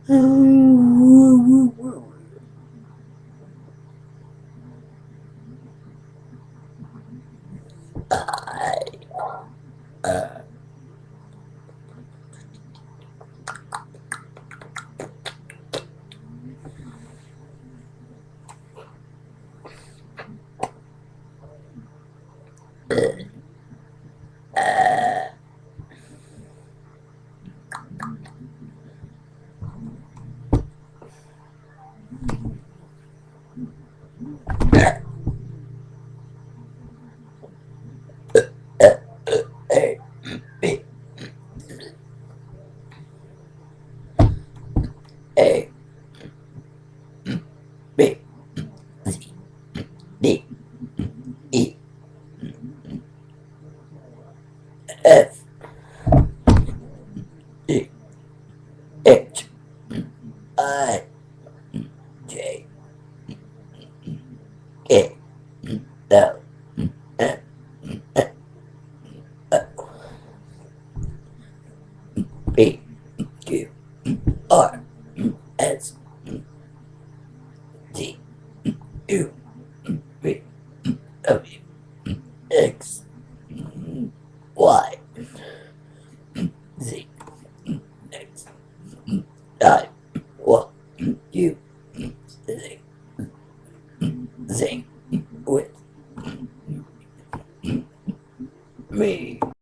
A B C D E F G H I J K L M P Q R S T U V W X Y Z X I Y U